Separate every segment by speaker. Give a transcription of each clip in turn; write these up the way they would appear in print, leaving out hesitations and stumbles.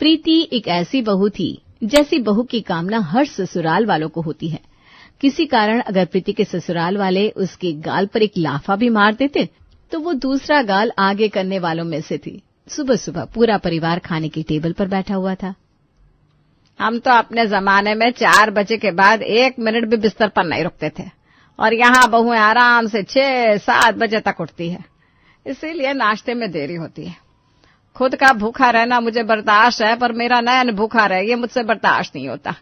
Speaker 1: प्रीति एक ऐसी बहू थी जैसी बहू की कामना हर ससुराल वालों को होती है। किसी कारण अगर प्रीति के ससुराल वाले उसके गाल पर एक लाफा भी मार देते तो वो दूसरा गाल आगे करने वालों में से थी। सुबह सुबह पूरा परिवार खाने की टेबल पर बैठा हुआ था।
Speaker 2: हम तो अपने जमाने में 4 बजे के बाद 1 मिनट भी बिस्तर पर नहीं रुकते थे, और यहाँ बहुएं आराम से 6-7 बजे तक उठती है, इसीलिए नाश्ते में देरी होती है। खुद का भूखा रहना मुझे बर्दाश्त है, पर मेरा नयन भूखा रहे ये मुझसे बर्दाश्त नहीं होता।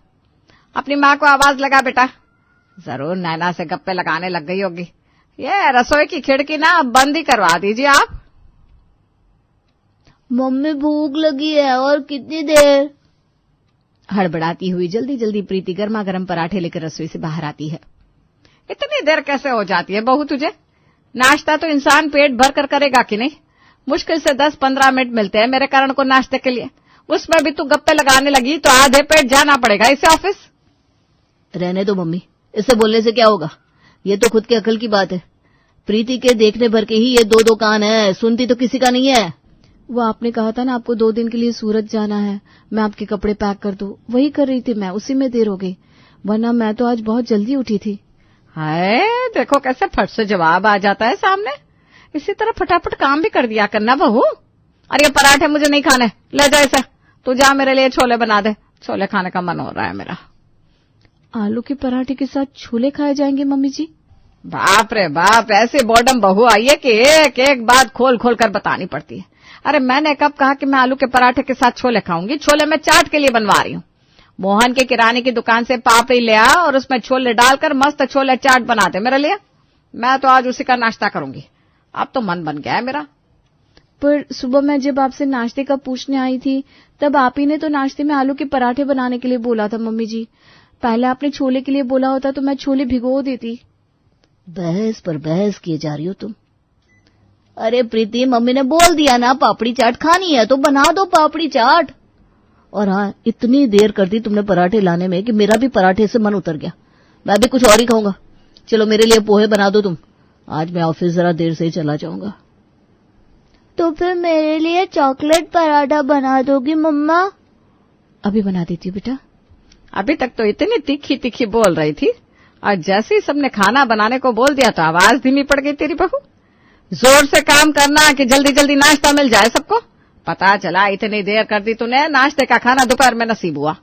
Speaker 2: अपनी माँ को आवाज लगा बेटा, जरूर नैना से गप्पे लगाने लग गई होगी। ये रसोई की खिड़की ना बंद ही करवा दीजिए आप।
Speaker 3: मम्मी भूख लगी है, और कितनी देर?
Speaker 1: हड़बड़ाती हुई जल्दी जल्दी प्रीति गर्मा गर्म पराठे लेकर रसोई से बाहर आती है।
Speaker 2: इतनी देर कैसे हो जाती है बहू तुझे? नाश्ता तो इंसान पेट भर कर करेगा कि नहीं? मुश्किल से 10-15 मिनट मिलते हैं मेरे करण को नाश्ते के लिए, उसमें भी तू गप्पे लगाने लगी तो आधे पेट जाना पड़ेगा इसे ऑफिस।
Speaker 3: रहने दो मम्मी, इससे बोलने से क्या होगा? ये तो खुद के अकल की बात है। प्रीति के देखने भर के ही ये 2 कान है, सुनती तो किसी का नहीं है।
Speaker 1: वो आपने कहा था ना आपको 2 दिन के लिए सूरत जाना है, मैं आपके कपड़े पैक कर दूं, वही कर रही थी मैं, उसी में देर हो गई, वरना मैं तो आज बहुत जल्दी उठी थी।
Speaker 2: हाय देखो कैसे फट से जवाब आ जाता है सामने। इसी तरह फटाफट काम भी कर दिया करना बहू। और ये पराठे मुझे नहीं खाने, ले जा इसे, तू जा मेरे लिए छोले बना दे, छोले खाने का मन हो रहा है मेरा।
Speaker 1: आलू के पराठे के साथ छोले खाए जाएंगे मम्मी जी?
Speaker 2: बाप रे बाप, ऐसी बॉर्डम बहू आई है कि एक एक बात खोल खोल कर बतानी पड़ती है। अरे मैंने कब कहा कि मैं आलू के पराठे के साथ छोले खाऊंगी? छोले मैं चाट के लिए बनवा रही हूँ। मोहन के किराने की दुकान से पापड़ी ले आ और उसमें छोले डालकर मस्त छोले चाट बना दे मेरे लिए। मैं तो आज उसी का नाश्ता करूंगी। अब तो मन बन गया है मेरा।
Speaker 1: पर सुबह मैं जब आपसे नाश्ते का पूछने आई थी तब आप ही ने तो नाश्ते में आलू के पराठे बनाने के लिए बोला था मम्मी जी। पहले आपने छोले के लिए बोला होता तो मैं छोले भिगो देती।
Speaker 3: बहस पर बहस किए जा रही हो तुम। अरे प्रीति, मम्मी ने बोल दिया ना पापड़ी चाट खानी है तो बना दो पापड़ी चाट। और हाँ, इतनी देर कर दी तुमने पराठे लाने में कि मेरा भी पराठे से मन उतर गया। मैं भी कुछ और ही खाऊंगा। चलो मेरे लिए पोहे बना दो तुम, आज मैं ऑफिस जरा देर से ही चला जाऊंगा।
Speaker 4: तो फिर मेरे लिए चॉकलेट पराठा बना दोगी मम्मा?
Speaker 1: अभी बना देती हूँ बेटा।
Speaker 2: अभी तक तो इतनी तीखी तीखी बोल रही थी, और जैसे ही सबने खाना बनाने को बोल दिया तो आवाज धीमी पड़ गई तेरी बहू। जोर से काम करना कि जल्दी जल्दी नाश्ता मिल जाए सबको। पता चला इतनी देर कर दी तूने, नाश्ते का खाना दोपहर में नसीब हुआ।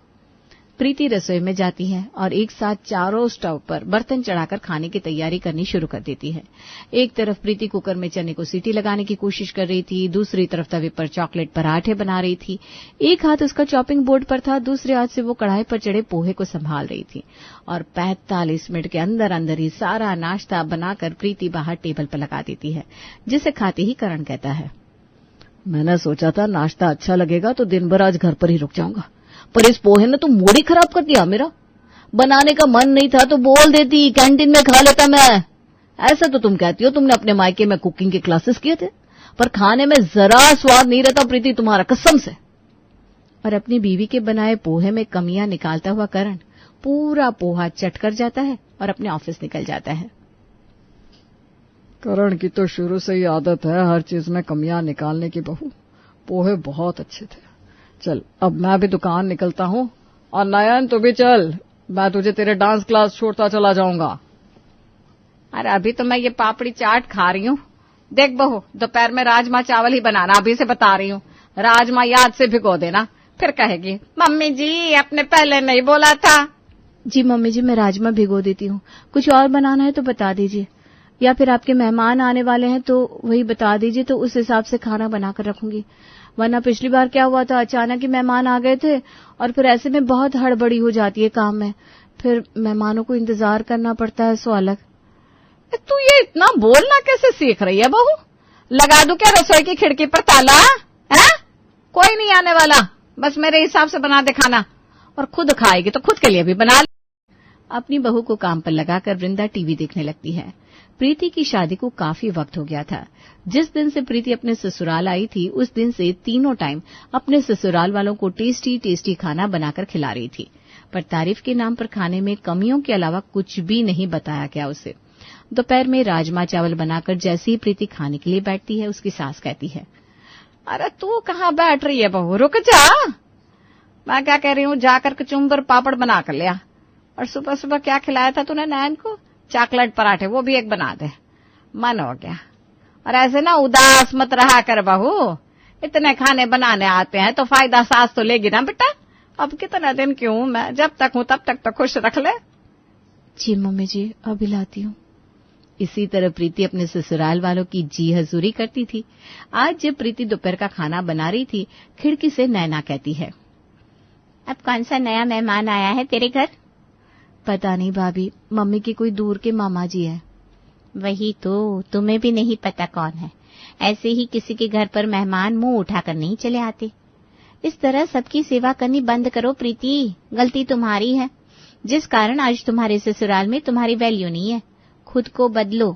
Speaker 1: प्रीति रसोई में जाती है और एक साथ चारों स्टोव पर बर्तन चढ़ाकर खाने की तैयारी करनी शुरू कर देती है। एक तरफ प्रीति कुकर में चने को सीटी लगाने की कोशिश कर रही थी, दूसरी तरफ तवे पर चॉकलेट पराठे बना रही थी। एक हाथ उसका चॉपिंग बोर्ड पर था, दूसरे हाथ से वो कढ़ाई पर चढ़े पोहे को संभाल रही थी। और 45 मिनट के अंदर अंदर ही सारा नाश्ता बनाकर प्रीति बाहर टेबल पर लगा देती है, जिसे खाते ही करण कहता है,
Speaker 3: मैंने सोचा था नाश्ता अच्छा लगेगा तो दिन भर आज घर पर ही रुक जाऊंगा, पर इस पोहे ने तो मूड ही खराब कर दिया मेरा। बनाने का मन नहीं था तो बोल देती, कैंटीन में खा लेता मैं। ऐसा तो तुम कहती हो तुमने अपने मायके में कुकिंग के क्लासेस किए थे, पर खाने में जरा स्वाद नहीं रहता प्रीति तुम्हारा, कसम से।
Speaker 1: और अपनी बीवी के बनाए पोहे में कमियां निकालता हुआ करण पूरा पोहा चट कर जाता है और अपने ऑफिस निकल जाता है।
Speaker 5: करण की तो शुरू से ही आदत है हर चीज में कमियां निकालने की। बहू, पोहे बहुत अच्छे थे। चल अब मैं भी दुकान निकलता हूँ, और नयन तू भी चल, मैं तुझे तेरे डांस क्लास छोड़ता चला जाऊंगा।
Speaker 2: अरे अभी तो मैं ये पापड़ी चाट खा रही हूँ। देख बहू, दोपहर में राजमा चावल ही बनाना, अभी से बता रही हूँ। राजमा याद से भिगो देना, फिर कहेगी मम्मी जी आपने पहले नहीं बोला था।
Speaker 1: जी मम्मी जी, मैं राजमा भिगो देती हूँ। कुछ और बनाना है तो बता दीजिए, या फिर आपके मेहमान आने वाले हैं तो वही बता दीजिए, तो उस हिसाब से खाना बनाकर रखूंगी। वरना पिछली बार क्या हुआ था, अचानक ही मेहमान आ गए थे और फिर ऐसे में बहुत हड़बड़ी हो जाती है काम में, फिर मेहमानों को इंतजार करना पड़ता है, सो अलग।
Speaker 2: तू ये इतना बोलना कैसे सीख रही है बहू? लगा दूं क्या रसोई की खिड़की पर ताला? है कोई नहीं आने वाला, बस मेरे हिसाब से बना दे खाना, और खुद खाएगी तो खुद के लिए भी बना ले।
Speaker 1: अपनी बहू को काम पर लगाकर वृंदा टीवी देखने लगती है। प्रीति की शादी को काफी वक्त हो गया था। जिस दिन से प्रीति अपने ससुराल आई थी उस दिन से तीनों टाइम अपने ससुराल वालों को टेस्टी टेस्टी खाना बनाकर खिला रही थी, पर तारीफ के नाम पर खाने में कमियों के अलावा कुछ भी नहीं बताया गया उसे। दोपहर में राजमा चावल बनाकर जैसे ही प्रीति खाने के लिए बैठती है, उसकी सास कहती है,
Speaker 2: अरे तू कहाँ बैठ रही है बहू, रुक जा। मैं क्या कह रही हूँ, जाकर कचुम्बर पापड़ बना कर लिया। और सुबह सुबह क्या खिलाया था तूने नयन को? चॉकलेट पराठे, वो भी एक बना दे। मन हो गया। और ऐसे ना उदास मत रहा कर बहू, इतने खाने बनाने आते हैं तो फायदा सास तो लेगी ना बेटा। अब कितना दिन क्यों, मैं जब तक हूं तब तक तो खुश रख ले।
Speaker 1: जी मम्मी जी, अभी लाती हूँ। इसी तरह प्रीति अपने ससुराल वालों की जी हजूरी करती थी। आज जब प्रीति दोपहर का खाना बना रही थी, खिड़की से नैना कहती है,
Speaker 4: अब कौन सा नया मेहमान आया है तेरे घर?
Speaker 1: पता नहीं भाभी, मम्मी के कोई दूर के मामा जी है।
Speaker 4: वही तो, तुम्हें भी नहीं पता कौन है। ऐसे ही किसी के घर पर मेहमान मुंह उठाकर नहीं चले आते। इस तरह सबकी सेवा करनी बंद करो प्रीति, गलती तुम्हारी है, जिस कारण आज तुम्हारे ससुराल में तुम्हारी वैल्यू नहीं है। खुद को बदलो।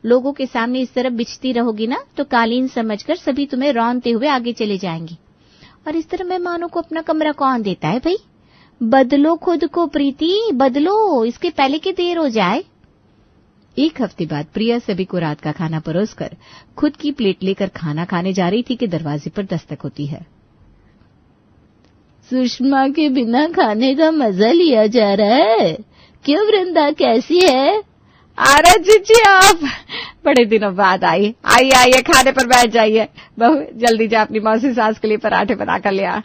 Speaker 4: लोगों के सामने इस तरह बिछती रहोगी ना तो कालीन समझकर सभी तुम्हें रौंदते हुए आगे चले जाएंगे। और इस तरह मेहमानों को अपना कमरा कौन देता है भाई? बदलो खुद को प्रीति, बदलो, इसके पहले कि देर हो जाए।
Speaker 1: एक हफ्ते बाद प्रिया सभी को रात का खाना परोसकर खुद की प्लेट लेकर खाना खाने जा रही थी कि दरवाजे पर दस्तक होती है।
Speaker 3: सुषमा के बिना खाने का मजा लिया जा रहा है। क्यों वृंदा, कैसी है?
Speaker 2: अरे जीजी, आप बड़े दिनों बाद आई। आइए आइए, खाने पर बैठ जाइए। बहू जल्दी जा अपनी मौसी सास के लिए पराठे बना कर ले आ।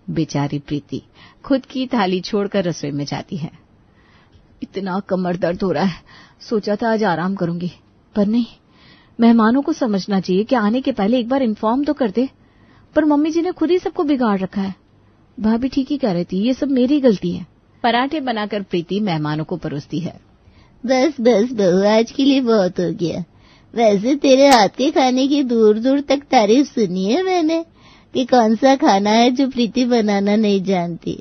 Speaker 1: बेचारी प्रीति खुद की थाली छोड़कर रसोई में जाती है। इतना कमर दर्द हो रहा है, सोचा था आज आराम करूंगी, पर नहीं, मेहमानों को समझना चाहिए कि आने के पहले एक बार इन्फॉर्म तो कर दे। पर मम्मी जी ने खुद ही सबको बिगाड़ रखा है। भाभी ठीक ही कह रही थी, ये सब मेरी गलती है। पराठे बनाकर प्रीति मेहमानों को परोसती है।
Speaker 3: बस बस बहू, आज के लिए बहुत हो गया। वैसे तेरे हाथ के खाने की दूर दूर तक तारीफ सुनी है मैंने कि कौन सा खाना है जो प्रीति बनाना नहीं जानती,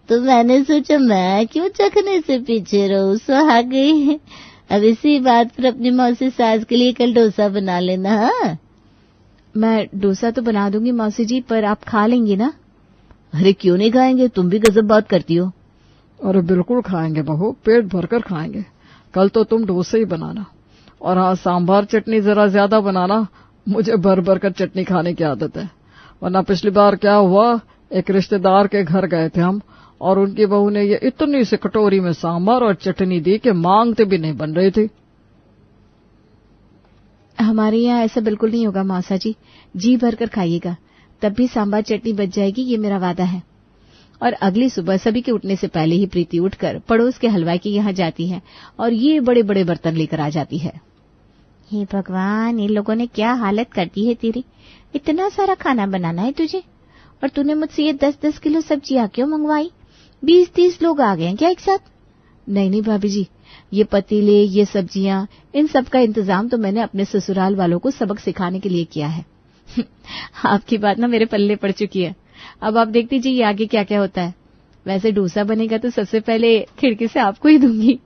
Speaker 3: तो मैंने सोचा मैं क्यों चखने से पीछे रहूं, सो आ गई। अब इसी बात पर अपनी मौसी सास के लिए कल डोसा बना लेना। हाँ,
Speaker 1: मैं डोसा तो बना दूंगी मौसी जी, पर आप खा लेंगे ना?
Speaker 3: अरे क्यों नहीं खाएंगे, तुम भी गजब बात करती हो।
Speaker 5: अरे बिल्कुल खाएंगे बहू, पेट भरकर खाएंगे। कल तो तुम डोसे ही बनाना, और हाँ, सांभर चटनी जरा ज्यादा बनाना। मुझे भर भर कर चटनी खाने की आदत है। वरना पिछली बार क्या हुआ, एक रिश्तेदार के घर गए थे हम, और उनकी बहू ने ये इतनी सी कटोरी में सांभर और चटनी दी कि मांगते भी नहीं बन रही थी।
Speaker 1: हमारे यहाँ ऐसा बिल्कुल नहीं होगा मौसा जी भर कर खाइएगा, तब भी सांभर चटनी बच जाएगी, ये मेरा वादा है। और अगली सुबह सभी के उठने से पहले ही प्रीति उठकर पड़ोस के हलवाई के यहाँ जाती है और ये बड़े बड़े बर्तन लेकर आ जाती है।
Speaker 4: हे भगवान, इन लोगों ने क्या हालत कर दी है तेरी। इतना सारा खाना बनाना है तुझे, और तूने मुझसे ये 10-10 किलो सब्जियां क्यों मंगवाई? 20-30 लोग आ गए हैं क्या एक साथ?
Speaker 1: नहीं भाभी जी, ये पतीले, ये सब्जियां, इन सब का इंतजाम तो मैंने अपने ससुराल वालों को सबक सिखाने के लिए किया है। आपकी बात ना मेरे पल्ले पड़ चुकी है। अब आप देखती जी आगे क्या क्या होता है। वैसे डोसा बनेगा तो सबसे पहले खिड़की से आपको ही दूंगी।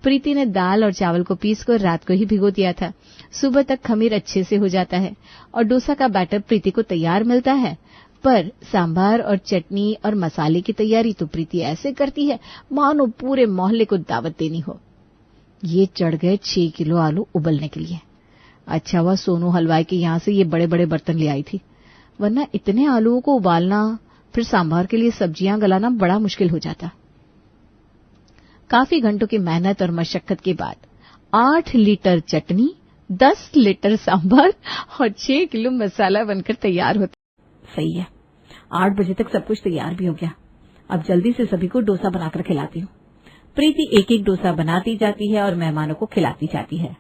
Speaker 1: प्रीति ने दाल और चावल को पीसकर रात को ही भिगो दिया था। सुबह तक खमीर अच्छे से हो जाता है और डोसा का बैटर प्रीति को तैयार मिलता है। पर सांभर और चटनी और मसाले की तैयारी तो प्रीति ऐसे करती है मानो पूरे मोहल्ले को दावत देनी हो। ये चढ़ गए 6 किलो आलू उबलने के लिए। अच्छा हुआ सोनू हलवाई के यहाँ से ये बड़े बड़े बर्तन ले आई थी, वरना इतने आलूओं को उबालना, फिर सांभर के लिए सब्जियां गलाना बड़ा मुश्किल हो जाता। काफी घंटों की मेहनत और मशक्कत के बाद 8 लीटर चटनी, 10 लीटर सांभर और 6 किलो मसाला बनकर तैयार होता।
Speaker 6: सही है, 8 बजे तक सब कुछ तैयार भी हो गया। अब जल्दी से सभी को डोसा बनाकर खिलाती हूँ। प्रीति एक एक डोसा बनाती जाती है और मेहमानों को खिलाती जाती है।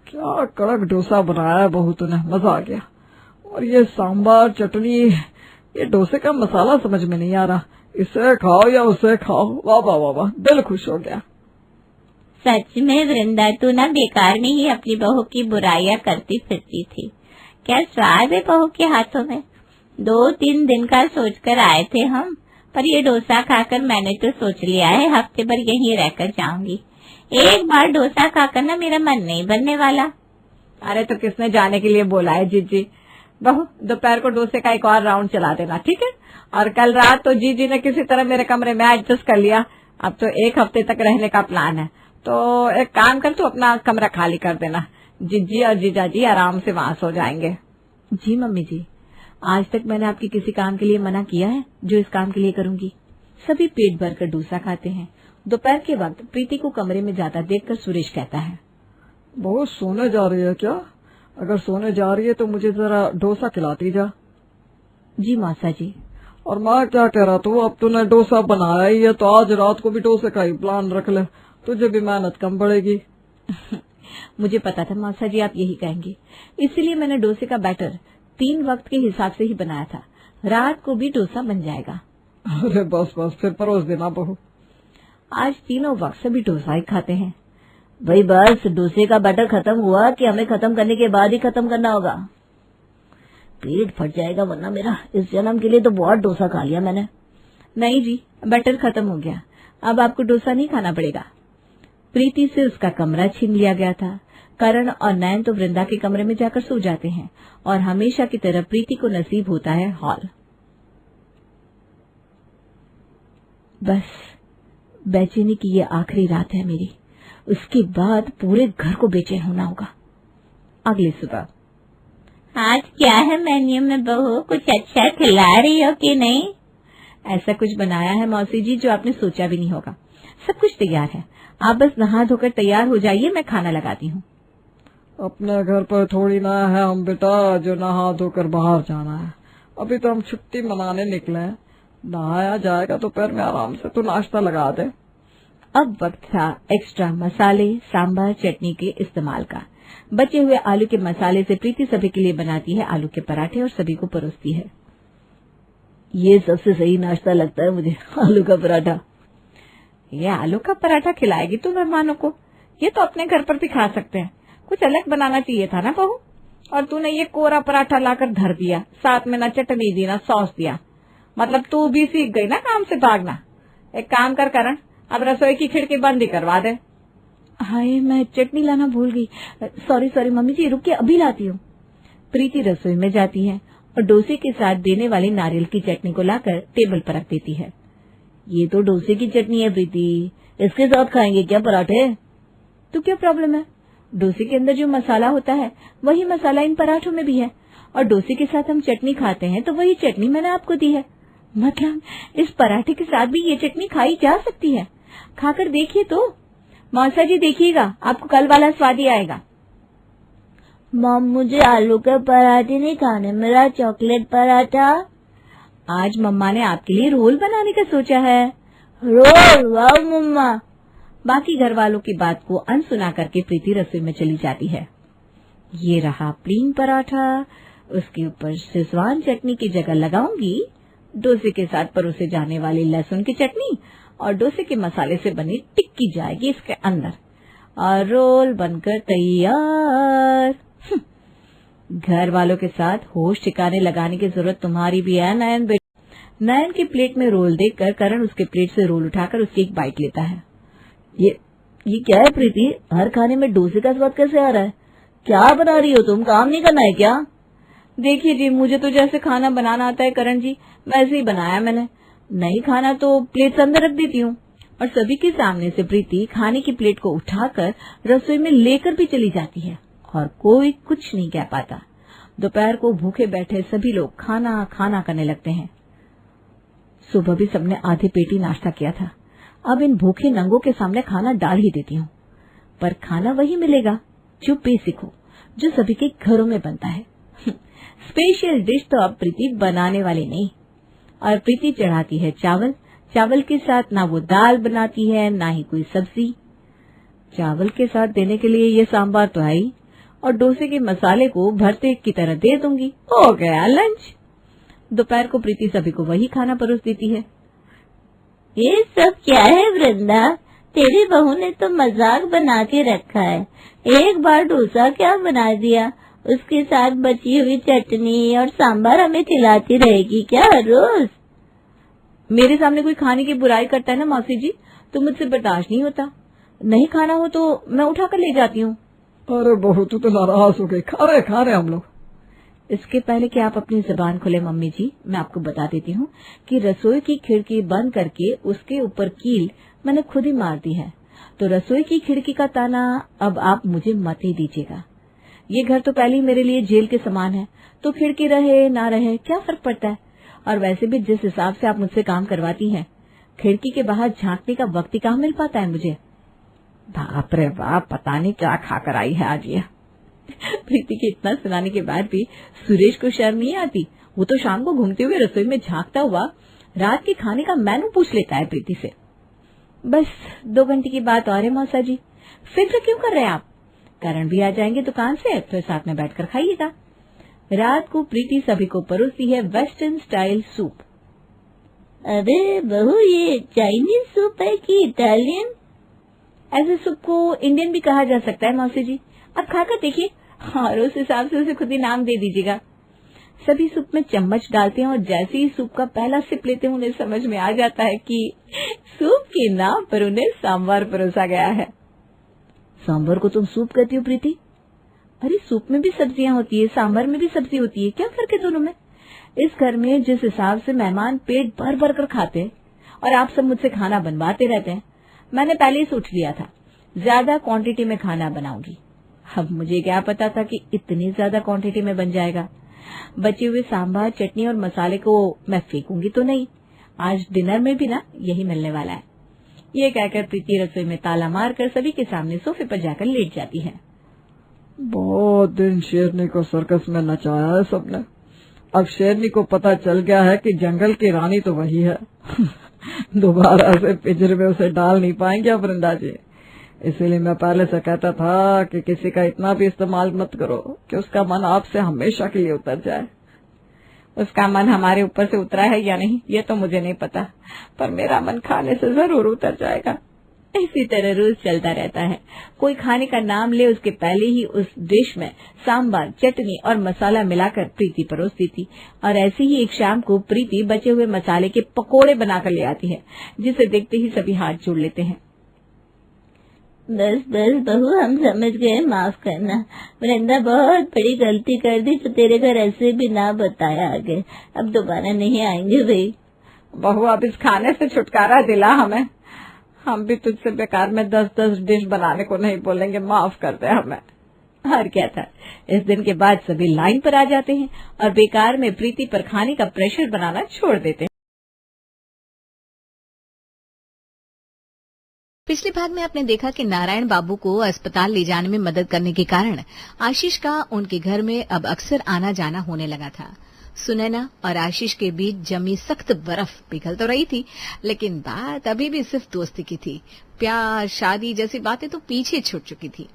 Speaker 5: क्या कड़क डोसा बनाया है बहू तूने, मजा आ गया। और ये सांभर चटनी, ये डोसे का मसाला समझ में नहीं आ रहा, इसे खाओ या उसे खाओ। वाह वाह वाह वाह, दिल खुश हो गया।
Speaker 4: सच में वृंदा, तू ना बेकार में ही अपनी बहू की बुराइयां करती फिरती थी। क्या स्वाद है बहू के हाथों में। 2-3 दिन का सोचकर आए थे हम, पर ये डोसा खाकर मैंने तो सोच लिया है हफ्ते भर यहीं रहकर जाऊंगी। एक बार डोसा खाकर ना मेरा मन नहीं बनने वाला।
Speaker 2: अरे तो किसने जाने के लिए बोला है जीजी। बहू दोपहर को डोसे का एक और राउंड चला देना, ठीक है। और कल रात तो जीजी ने किसी तरह मेरे कमरे में एडजस्ट कर लिया। अब तो 1 हफ्ते तक रहने का प्लान है, तो एक काम कर, तू अपना कमरा खाली कर देना। जीजी और जीजाजी आराम से वहां सो जाएंगे।
Speaker 6: जी मम्मी जी, आज तक मैंने आपके किसी काम के लिए मना किया है जो इस काम के लिए करूंगी। सभी पेट भरकर डोसा खाते हैं। दोपहर के वक्त प्रीति को कमरे में जाता देखकर सुरेश कहता है,
Speaker 5: बहू सोने जा रही है क्या? अगर सोने जा रही है तो मुझे जरा डोसा खिलाती जा।
Speaker 6: जी मौसा जी।
Speaker 5: और मैं क्या कह रहा था, अब तूने डोसा बनाया ही है तो आज रात को भी डोसे का ही प्लान रख ले, तुझे भी मेहनत कम पड़ेगी।
Speaker 6: मुझे पता था मौसा जी आप यही कहेंगे, इसीलिए मैंने डोसे का बैटर 3 वक्त के हिसाब से ही बनाया था। रात को भी डोसा बन जाएगा।
Speaker 5: अरे बस फिर परोस देना बहू।
Speaker 6: आज तीनों वक्त सभी डोसा ही खाते हैं।
Speaker 3: भाई बस डोसे का बैटर खत्म हुआ कि हमें खत्म करने के बाद ही खत्म करना होगा? पेट फट जाएगा वरना मेरा। इस जन्म के लिए तो बहुत डोसा खा लिया मैंने।
Speaker 6: नहीं जी, बैटर खत्म हो गया, अब आपको डोसा नहीं खाना पड़ेगा। प्रीति से उसका कमरा छीन लिया गया था। करण और नयन तो वृंदा के कमरे में जाकर सो जाते हैं और हमेशा की तरह प्रीति को नसीब होता है हॉल। बस बेचैनी की ये आखिरी रात है मेरी, उसके बाद पूरे घर को बेचैन होना होगा। अगली सुबह,
Speaker 4: आज क्या है मेन्यू में बहू, कुछ अच्छा खिला रही हो कि नहीं?
Speaker 6: ऐसा कुछ बनाया है मौसी जी जो आपने सोचा भी नहीं होगा। सब कुछ तैयार है, आप बस नहा धोकर तैयार हो जाइए, मैं खाना लगाती हूँ।
Speaker 5: अपने घर पर थोड़ी ना है हम बेटा जो नहा धोकर बाहर जाना है। अभी तो हम छुट्टी मनाने निकले हैं, नहाया जाएगा तो पैर में आराम से, तो नाश्ता लगा दे।
Speaker 6: अब वक्त था एक्स्ट्रा मसाले, सांभर, चटनी के इस्तेमाल का। बचे हुए आलू के मसाले से प्रीति सभी के लिए बनाती है आलू के पराठे और सभी को परोसती है।
Speaker 3: ये सबसे सही नाश्ता लगता है मुझे, आलू का पराठा।
Speaker 6: ये आलू का पराठा खिलाएगी तू मेहमानों को? ये तो अपने घर पर भी खा सकते हैं, कुछ अलग बनाना चाहिए था ना बहू। और तूने ये कोरा पराठा लाकर धर दिया, साथ में ना चटनी दी ना सॉस दिया, मतलब तू भी सीख गई ना काम से भागना। एक काम कर करण, अब रसोई की खिड़की बंद ही करवा दे। हाय मैं चटनी लाना भूल गई, सॉरी मम्मी जी, रुकिए अभी लाती हूँ। प्रीति रसोई में जाती है और डोसे के साथ देने वाली नारियल की चटनी को लाकर टेबल पर रख देती है।
Speaker 3: ये तो डोसे की चटनी है प्रीति, इसके साथ खाएंगे क्या पराठे?
Speaker 6: तो क्या प्रॉब्लम है? डोसे के अंदर जो मसाला होता है वही मसाला इन पराठों में भी है, और डोसे के साथ हम चटनी खाते हैं तो वही चटनी मैंने आपको दी है। मतलब इस पराठे के साथ भी ये चटनी खाई जा सकती है। खाकर देखिए तो मौसा जी, देखिएगा आपको कल वाला स्वाद ही आएगा।
Speaker 3: मॉम मुझे आलू के पराठे नहीं खाने, मेरा चॉकलेट पराठा।
Speaker 6: आज मम्मा ने आपके लिए रोल बनाने का सोचा है।
Speaker 3: रोल? वाह मम्मा।
Speaker 6: बाकी घर वालों की बात को अनसुना करके प्रीति रसोई में चली जाती है। ये रहा प्लेन पराठा, उसके ऊपर शेजवान चटनी की जगह लगाऊंगी डोसे के साथ परोसे जाने वाली लहसुन की चटनी, और डोसे के मसाले से बनी टिक्की जाएगी इसके अंदर, और रोल बनकर तैयार। घर वालों के साथ होश ठिकाने लगाने की जरूरत तुम्हारी भी है नयन बेटा। नयन की प्लेट में रोल देखकर करण उसके प्लेट से रोल उठाकर उसकी एक बाइट लेता है।
Speaker 3: ये क्या है प्रीति, हर खाने में डोसे का स्वाद कैसे आ रहा है? क्या बना रही हो तुम, काम नहीं करना है क्या?
Speaker 6: देखिए जी, मुझे तो जैसे खाना बनाना आता है करण जी, वैसे ही बनाया मैंने। नहीं खाना तो प्लेट से अंदर रख देती हूँ। और सभी के सामने से प्रीति खाने की प्लेट को उठाकर रसोई में लेकर भी चली जाती है और कोई कुछ नहीं कह पाता। दोपहर को भूखे बैठे सभी लोग खाना खाना करने लगते हैं। सुबह भी सबने आधे पेट ही नाश्ता किया था। अब इन भूखे नंगों के सामने खाना डाल ही देती हूँ, पर खाना वही मिलेगा जो बेसिक हो, जो सभी के घरों में बनता है। स्पेशल डिश तो अब प्रीति बनाने वाली नहीं। और प्रीति चढ़ाती है चावल। चावल के साथ ना वो दाल बनाती है ना ही कोई सब्जी। चावल के साथ देने के लिए ये सांभर तो है ही, और डोसे के मसाले को भरते की तरह दे दूंगी, हो गया लंच। दोपहर को प्रीति सभी को वही खाना परोस देती है।
Speaker 3: ये सब क्या है वृंदा, तेरी बहू ने तो मजाक बना के रखा है। एक बार डोसा क्या बना दिया, उसके साथ बची हुई चटनी और सांभर हमें खिलाती रहेगी क्या हर रोज?
Speaker 6: मेरे सामने कोई खाने की बुराई करता है ना मौसी जी, तो मुझसे बर्दाश्त नहीं होता। नहीं खाना हो तो मैं उठा कर ले जाती हूँ।
Speaker 5: अरे बहू तू तो नाराज हो गई, खा रहे हम लोग।
Speaker 6: इसके पहले कि आप अपनी जुबान खोले मम्मी जी, मैं आपको बता देती हूँ कि रसोई की खिड़की बंद करके उसके ऊपर कील मैंने खुद ही मार दी है, तो रसोई की खिड़की का ताना अब आप मुझे मत ही दीजिएगा। ये घर तो पहले ही मेरे लिए जेल के समान है, तो खिड़की रहे ना रहे क्या फर्क पड़ता है। और वैसे भी जिस हिसाब से आप मुझसे काम करवाती हैं, खिड़की के बाहर झांकने का वक्त ही कहाँ मिल पाता है मुझे। बाप रे बाप, पता नहीं क्या खाकर आई है आज ये। प्रीति के इतना सुनाने के बाद भी सुरेश को शर्म नहीं आती। वो तो शाम को घूमते हुए रसोई में झांकता हुआ रात के खाने का मेनू पूछ लेता है प्रीति से। बस 2 घंटे की बात और है मौसा जी, फिक्र क्यों कर रहे हैं आप? करण भी आ जाएंगे दुकान से, तो साथ में बैठकर खाइएगा। रात को प्रीति सभी को परोसती है वेस्टर्न स्टाइल सूप।
Speaker 3: अरे बहू, ये चाइनीज सूप है कि इटालियन?
Speaker 6: ऐसे सूप को इंडियन भी कहा जा सकता है मौसी जी, आप खाकर देखिए और उस हिसाब से उसे खुद ही नाम दे दीजिएगा। सभी सूप में चम्मच डालते हैं और जैसे ही सूप का पहला सिप लेते हैं उन्हें समझ में आ जाता है कि सूप के नाम पर उन्हें सांभर परोसा गया है। सांभर को तुम सूप कहती हो प्रीति? अरे सूप में भी सब्जियां होती है, सांभर में भी सब्जी होती है, क्या फर्क है दोनों में? इस घर में जिस हिसाब से मेहमान पेट भर भर कर खाते हैं और आप सब मुझसे खाना बनवाते रहते हैं, मैंने पहले ही सोच लिया था ज्यादा क्वांटिटी में खाना बनाऊंगी। अब मुझे क्या पता था कि इतनी ज्यादा क्वांटिटी में बन जाएगा। बचे हुए सांभर, चटनी और मसाले को मैं फेंकूंगी तो नहीं, आज डिनर में भी ना यही मिलने वाला है। ये कहकर प्रीति रसोई में ताला मारकर सभी के सामने सोफे पर जाकर लेट जाती है।
Speaker 5: बहुत दिन शेरनी को सर्कस में नचाया है सबने। अब शेरनी को पता चल गया है कि जंगल की रानी तो वही है। दोबारा से पिंजरे में उसे डाल नहीं पाएंगे अब वृंदा जी। इसीलिए मैं पहले से कहता था कि किसी का इतना भी इस्तेमाल मत करो कि उसका मन आपसे हमेशा के लिए उतर जाए।
Speaker 6: उसका मन हमारे ऊपर से उतरा है या नहीं ये तो मुझे नहीं पता, पर मेरा मन खाने से जरूर उतर जाएगा। इसी तरह रोज चलता रहता है। कोई खाने का नाम ले, उसके पहले ही उस डिश में सांभर, चटनी और मसाला मिलाकर प्रीति परोसती थी। और ऐसे ही एक शाम को प्रीति बचे हुए मसाले के पकोड़े बनाकर ले आती है, जिसे देखते ही सभी हाथ जोड़ लेते हैं।
Speaker 3: बस बस बहू, हम समझ गए, माफ करना। वृंदा बहुत बड़ी गलती कर दी, तो तेरे घर ऐसे भी ना बताया आगे। अब दोबारा नहीं आएंगे भाई।
Speaker 6: बहू, अब इस खाने से छुटकारा दिला हमें। हम भी तुझसे बेकार में 10-10 डिश बनाने को नहीं बोलेंगे, माफ कर दे हमें। और क्या था, इस दिन के बाद सभी लाइन पर आ जाते हैं और बेकार में प्रीति पर खाने का प्रेशर बनाना छोड़ देते हैं।
Speaker 1: पिछले भाग में आपने देखा कि नारायण बाबू को अस्पताल ले जाने में मदद करने के कारण आशीष का उनके घर में अब अक्सर आना जाना होने लगा था। सुनैना और आशीष के बीच जमी सख्त बर्फ पिघल तो रही थी, लेकिन बात अभी भी सिर्फ दोस्ती की थी। प्यार, शादी जैसी बातें तो पीछे छूट चुकी थी।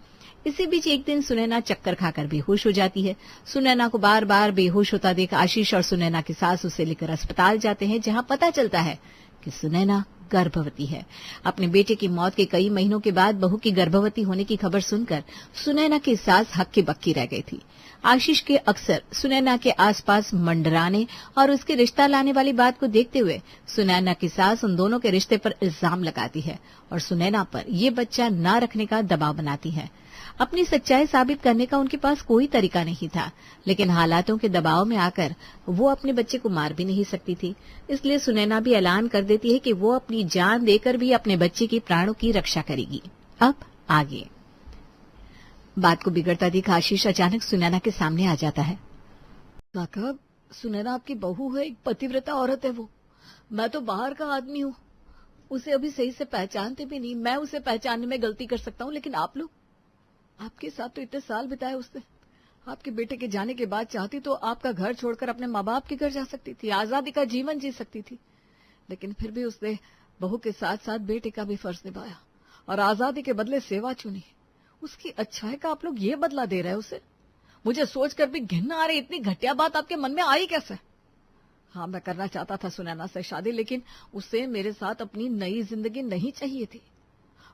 Speaker 1: इसी बीच एक दिन सुनैना चक्कर खाकर बेहोश हो जाती है। सुनैना को बार बार बेहोश होता देख आशीष और सुनैना की सास उसे लेकर अस्पताल जाते हैं, जहां पता चलता है कि सुनैना गर्भवती है। अपने बेटे की मौत के कई महीनों के बाद बहू की गर्भवती होने की खबर सुनकर सुनैना की सास हक्की बक्की रह गई थी। आशीष के अक्सर सुनैना के आसपास मंडराने और उसके रिश्ता लाने वाली बात को देखते हुए सुनैना की सास उन दोनों के रिश्ते पर इल्जाम लगाती है और सुनैना पर ये बच्चा न रखने का दबाव बनाती है। अपनी सच्चाई साबित करने का उनके पास कोई तरीका नहीं था, लेकिन हालातों के दबाव में आकर वो अपने बच्चे को मार भी नहीं सकती थी। इसलिए सुनैना भी ऐलान कर देती है कि वो अपनी जान देकर भी अपने बच्चे के प्राणों की रक्षा करेगी। अब आगे बात को बिगड़ता देख आशीष अचानक सुनैना के सामने आ जाता है।
Speaker 5: काका, सुनैना आपकी बहू है, एक पतिव्रता औरत है वो। मैं तो बाहर का आदमी हूँ, उसे अभी सही से पहचानते भी नहीं। मैं उसे पहचानने में गलती कर सकता हूँ, लेकिन आप लोग, आपके साथ तो इतने साल बिताए उसने। आपके बेटे के जाने के बाद चाहती तो आपका घर छोड़कर अपने माँ बाप के घर जा सकती थी, आजादी का जीवन जी सकती थी। लेकिन फिर भी उसने बहू के साथ साथ बेटे का भी फर्ज निभाया और आजादी के बदले सेवा चुनी। उसकी अच्छाई का आप लोग ये बदला दे रहे हो उसे। मुझे सोचकर भी घिन आ रही, इतनी घटिया बात आपके मन में आई कैसे? हाँ, मैं करना चाहता था सुनैना से शादी, लेकिन उसे मेरे साथ अपनी नई जिंदगी नहीं चाहिए थी।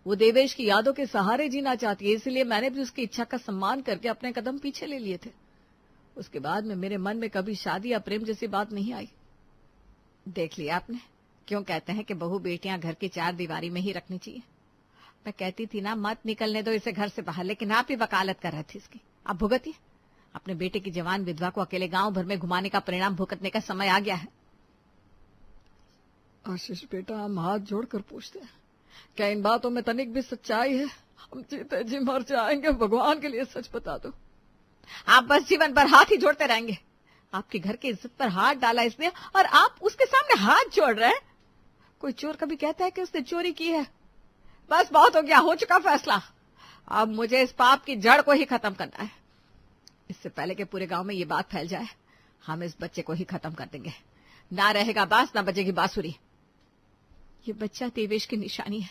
Speaker 5: वो देवेश की यादों के सहारे जीना चाहती है, इसलिए मैंने भी उसकी इच्छा का सम्मान करके अपने कदम पीछे ले लिए थे। उसके बाद में मेरे मन में कभी शादी या प्रेम जैसी बात नहीं आई। देख लिया आपने, क्यों कहते हैं कि बहू बेटियां घर की 4 दीवारी में ही रखनी चाहिए। मैं कहती थी ना, मत निकलने दो इसे घर से बाहर, लेकिन आप ही वकालत कर रहे थे इसकी। आप भुगतिए। अपने बेटे की जवान विधवा को अकेले गांव भर में घुमाने का परिणाम भुगतने का समय आ गया है। आशीष बेटा, हम हाथ जोड़कर पूछते हैं, क्या इन बातों में तनिक भी सच्चाई है? हम जीते जी मर जाएंगे, भगवान के लिए सच बता दो।
Speaker 2: आप बस जीवन भर हाथ ही जोड़ते रहेंगे। आपके घर की इज्जत पर हाथ डाला इसने और आप उसके सामने हाथ जोड़ रहे हैं। कोई चोर कभी कहता है कि उसने चोरी की है? बस बहुत हो गया, हो चुका फैसला। अब मुझे इस पाप की जड़ को ही खत्म करना है। इससे पहले कि पूरे गांव में ये बात फैल जाए, हम इस बच्चे को ही खत्म कर देंगे। ना रहेगा बांस, ना बजेगी बांसुरी। ये बच्चा देवेश की निशानी है।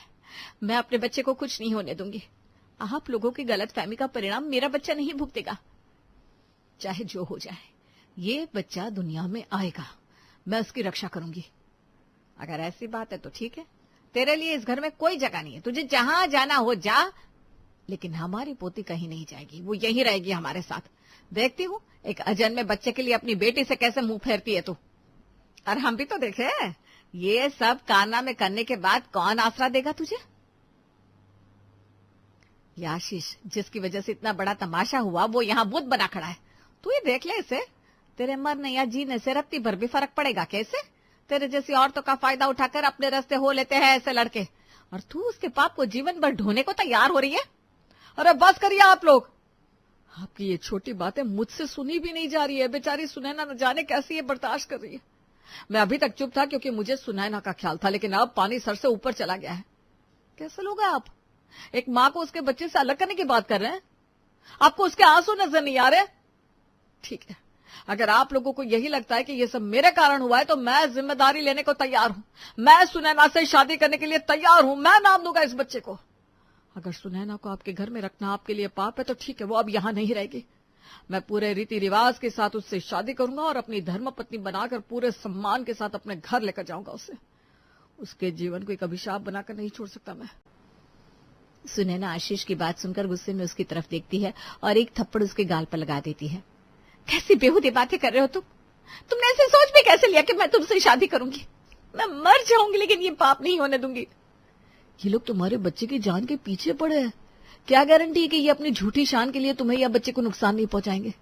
Speaker 2: मैं अपने बच्चे को कुछ नहीं होने दूंगी। आप लोगों की गलतफहमी का परिणाम मेरा बच्चा नहीं भुगतेगा। चाहे जो हो जाए, ये बच्चा दुनिया में आएगा। मैं उसकी रक्षा करूंगी। अगर ऐसी बात है तो ठीक है, तेरे लिए इस घर में कोई जगह नहीं है। तुझे जहां जाना हो जा, लेकिन हमारी पोती कहीं नहीं जाएगी। वो यहीं रहेगी हमारे साथ। देखती हूँ एक अजन्मे बच्चे के लिए अपनी बेटी से कैसे मुंह फेरती है तू। और हम भी तो देखे, ये सब कारनामे करने के बाद कौन आसरा देगा तुझे? ये आशीष, जिसकी वजह से इतना बड़ा तमाशा हुआ, वो यहाँ बुत बना खड़ा है। तू ये देख ले इसे। तेरे मरने या जीने से रत्ती भर भी फर्क पड़ेगा कैसे? तेरे जैसी औरतों का फायदा उठाकर अपने रास्ते हो लेते हैं ऐसे लड़के, और तू उसके पाप को जीवन भर ढोने को तैयार हो रही है। अरे बस करिए आप लोग। आपकी ये छोटी बातें मुझसे सुनी भी नहीं जा रही है। बेचारी सुनैना न जाने कैसी ये बर्दाश्त कर रही है। मैं अभी तक चुप था क्योंकि मुझे सुनैना का ख्याल था, लेकिन अब पानी सर से ऊपर चला गया है। कैसे लोग हैं आप? एक माँ को उसके बच्चे से अलग करने की बात कर रहे हैं। आपको उसके आंसू नजर नहीं आ रहे? ठीक है, अगर आप लोगों को यही लगता है कि ये सब मेरे कारण हुआ है, तो मैं जिम्मेदारी लेने को तैयार हूं। मैं सुनैना से शादी करने के लिए तैयार हूं। मैं नाम दूंगा इस बच्चे को। अगर सुनैना को आपके घर में रखना आपके लिए पाप है तो ठीक है, वो अब यहां नहीं रहेगी। मैं पूरे रीति रिवाज के साथ उससे शादी करूंगा और अपनी धर्मपत्नी बनाकर पूरे सम्मान के साथ अपने घर लेकर जाऊंगा उसे। उसके जीवन को एक अभिशाप बनाकर नहीं छोड़ सकता मैं।
Speaker 1: सुनैना आशीष की बात सुनकर गुस्से में उसकी तरफ देखती है और एक थप्पड़ उसके गाल पर लगा देती है।
Speaker 2: कैसी बेहूदी बातें कर रहे हो तुम? तुमने ऐसे सोच भी कैसे लिया कि मैं तुमसे शादी करूंगी? मैं मर जाऊंगी लेकिन ये पाप नहीं होने दूंगी।
Speaker 5: ये लोग तुम्हारे बच्चे की जान के पीछे पड़े हैं। क्या गारंटी है कि ये अपनी झूठी शान के लिए तुम्हें या बच्चे को नुकसान नहीं पहुंचाएंगे?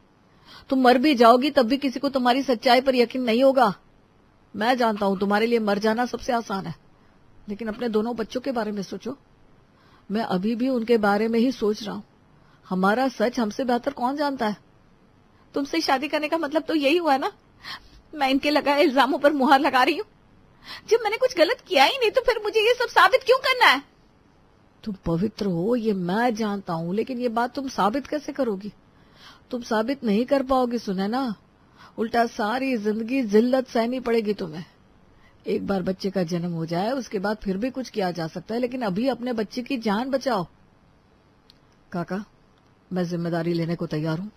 Speaker 5: तुम मर भी जाओगी तब भी किसी को तुम्हारी सच्चाई पर यकीन नहीं होगा। मैं जानता हूं तुम्हारे लिए मर जाना सबसे आसान है, लेकिन अपने दोनों बच्चों के बारे में सोचो। मैं अभी भी उनके बारे में ही सोच रहा हूं। हमारा सच हमसे बेहतर कौन जानता है?
Speaker 2: तुमसे शादी करने का मतलब तो यही हुआ ना? मैं इनके लगाए इल्जामों पर मुहर लगा रही हूँ। जब मैंने कुछ गलत किया ही नहीं तो फिर मुझे ये सब साबित क्यों करना है?
Speaker 5: तुम पवित्र हो ये मैं जानता हूं, लेकिन ये बात तुम साबित कैसे करोगी? तुम साबित नहीं कर पाओगी सुनैना। उल्टा सारी जिंदगी जिल्लत सहनी पड़ेगी तुम्हें। एक बार बच्चे का जन्म हो जाए उसके बाद फिर भी कुछ किया जा सकता है, लेकिन अभी अपने बच्चे की जान बचाओ। काका, मैं जिम्मेदारी लेने को तैयार हूं।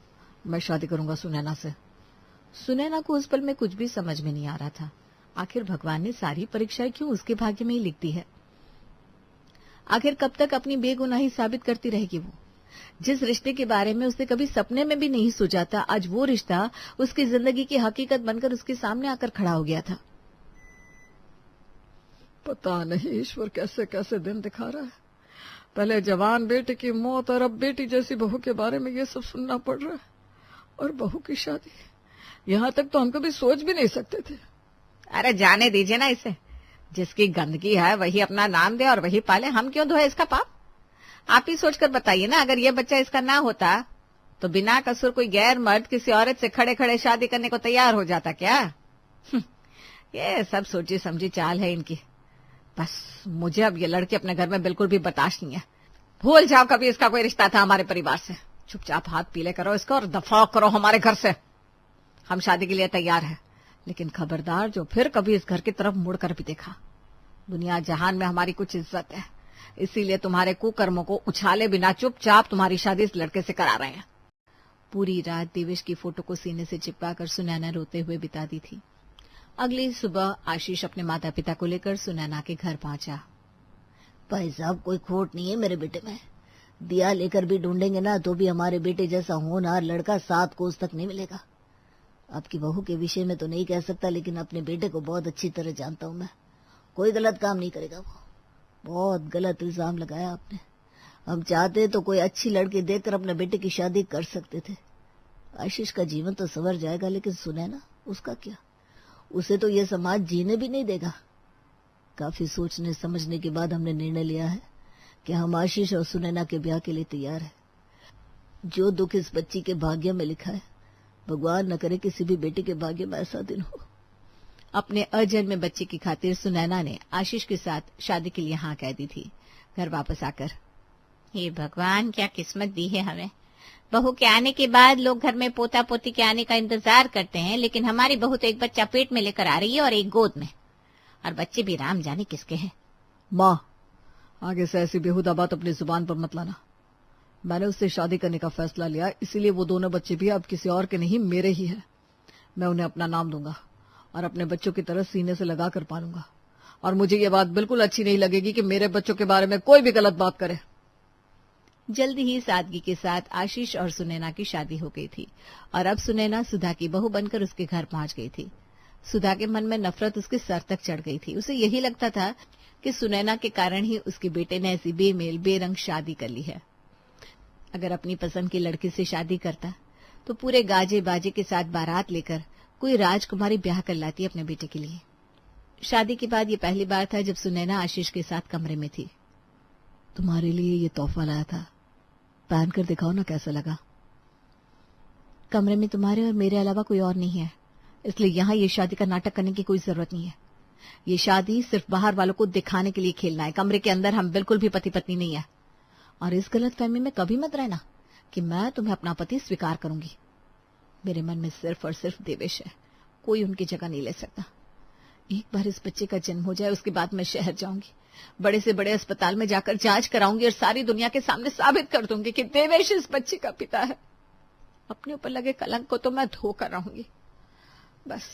Speaker 5: मैं शादी करूंगा सुनैना से।
Speaker 1: सुनैना को उस पल में कुछ भी समझ में नहीं आ रहा था। आखिर भगवान ने सारी परीक्षाएं क्यों उसके भाग्य में ही लिख दी है? आखिर कब तक अपनी बेगुनाही साबित करती रहेगी वो? जिस रिश्ते के बारे में उसने कभी सपने में भी नहीं सोचा था, आज वो रिश्ता उसकी जिंदगी की हकीकत बनकर उसके सामने आकर खड़ा हो गया था।
Speaker 5: पता नहीं ईश्वर कैसे कैसे दिन दिखा रहा है। पहले जवान बेटे की मौत और अब बेटी जैसी बहू के बारे में ये सब सुनना पड़ रहा है। और बहू की शादी, यहाँ तक तो हम कभी सोच भी नहीं सकते थे।
Speaker 2: अरे जाने दीजिए ना इसे। जिसकी गंदगी है वही अपना नाम दे और वही पाले। हम क्यों धोए इसका पाप? आप ही सोचकर बताइए ना, अगर ये बच्चा इसका ना होता तो बिना कसूर कोई गैर मर्द किसी औरत से खड़े खड़े शादी करने को तैयार हो जाता क्या? ये सब सोची समझी चाल है इनकी। बस मुझे अब ये लड़की अपने घर में बिल्कुल भी बर्दाश्त नहीं है। भूल जाओ कभी इसका कोई रिश्ता था हमारे परिवार से। चुपचाप हाथ पीले करो इसको और दफा करो हमारे घर से। हम शादी के लिए तैयार हैं, लेकिन खबरदार जो फिर कभी इस घर की तरफ मुड़कर भी देखा। दुनिया जहान में हमारी कुछ इज्जत है, इसीलिए तुम्हारे कुकर्मों को उछाले बिना चुपचाप तुम्हारी शादी इस लड़के से करा रहे हैं।
Speaker 1: पूरी रात देवेश की फोटो को सीने से चिपकाकर सुनैना रोते हुए बिता दी थी। अगली सुबह आशीष अपने माता पिता को लेकर सुनैना के घर पहुंचा।
Speaker 3: भाई साहब, कोई खोट नहीं है मेरे बेटे में। दिया लेकर भी ढूंढेंगे ना तो भी हमारे बेटे जैसा होनहार लड़का 7 कोस तक नहीं मिलेगा। आपकी बहू के विषय में तो नहीं कह सकता, लेकिन अपने बेटे को बहुत अच्छी तरह जानता हूं मैं। कोई गलत काम नहीं करेगा वो। बहुत गलत इल्जाम लगाया आपने। हम चाहते तो कोई अच्छी लड़की देखकर अपने बेटे की शादी कर सकते थे। आशीष का जीवन तो संवर जाएगा, लेकिन सुनैना, उसका क्या? उसे तो ये समाज जीने भी नहीं देगा। काफी सोचने समझने के बाद हमने निर्णय लिया है कि हम आशीष और सुनैना के ब्याह के लिए तैयार हैं। जो दुख इस बच्ची के भाग्य में लिखा है, भगवान न करे किसी भी बेटी के भाग्य में ऐसा दिन हो।
Speaker 1: अपने अजन्मे बच्चे की खातिर सुनैना ने आशीष के साथ शादी के लिए हाँ कह दी थी। घर वापस आकर,
Speaker 4: हे भगवान, क्या किस्मत दी है हमें। बहू के आने के बाद लोग घर में पोता पोती के आने का इंतजार करते हैं, लेकिन हमारी बहू तो एक बच्चा पेट में लेकर आ रही है और एक गोद में, और बच्चे भी राम जाने किसके हैं।
Speaker 5: माँ, आगे से ऐसी बेहुदा बात अपनी जुबान पर मत लाना। मैंने उससे शादी करने का फैसला लिया, इसीलिए वो दोनों बच्चे भी अब किसी और के नहीं, मेरे ही हैं। मैं उन्हें अपना नाम दूंगा और अपने बच्चों की तरह सीने से लगा कर पालूंगा, और मुझे ये बात बिल्कुल अच्छी नहीं लगेगी कि मेरे बच्चों के बारे में कोई भी गलत बात करे।
Speaker 1: जल्दी ही सादगी के साथ आशीष और सुनैना की शादी हो गई थी, और अब सुनैना सुधा की बहू बनकर उसके घर पहुंच गई थी। सुधा के मन में नफरत उसके सर तक चढ़ गई थी। उसे यही लगता था कि सुनैना के कारण ही उसके बेटे ने ऐसी बेमेल बेरंग शादी कर ली है। अगर अपनी पसंद की लड़की से शादी करता तो पूरे गाजे बाजे के साथ बारात लेकर कोई राजकुमारी ब्याह कर लाती अपने बेटे के लिए। शादी के बाद ये पहली बार था जब सुनैना आशीष के साथ कमरे में थी।
Speaker 3: तुम्हारे लिए ये तोहफा लाया था, पहन कर दिखाओ ना कैसा लगा।
Speaker 1: कमरे में तुम्हारे और मेरे अलावा कोई और नहीं है, इसलिए यहाँ ये शादी का नाटक करने की कोई जरूरत नहीं है। ये शादी सिर्फ बाहर वालों को दिखाने के लिए खेलना है। कमरे के अंदर हम बिल्कुल भी पति पत्नी नहीं है। और इस गलतफहमी में कभी मत रहना कि मैं तुम्हें अपना पति स्वीकार करूंगी। मेरे मन में सिर्फ और सिर्फ देवेश है, कोई उनकी जगह नहीं ले सकता। एक बार इस बच्चे का जन्म हो जाए, उसके बाद मैं शहर जाऊंगी, बड़े से बड़े अस्पताल में जाकर जांच कराऊंगी और सारी दुनिया के सामने साबित कर दूंगी कि देवेश इस बच्चे का पिता है। अपने ऊपर लगे कलंक को तो मैं धोकर रहूंगी। बस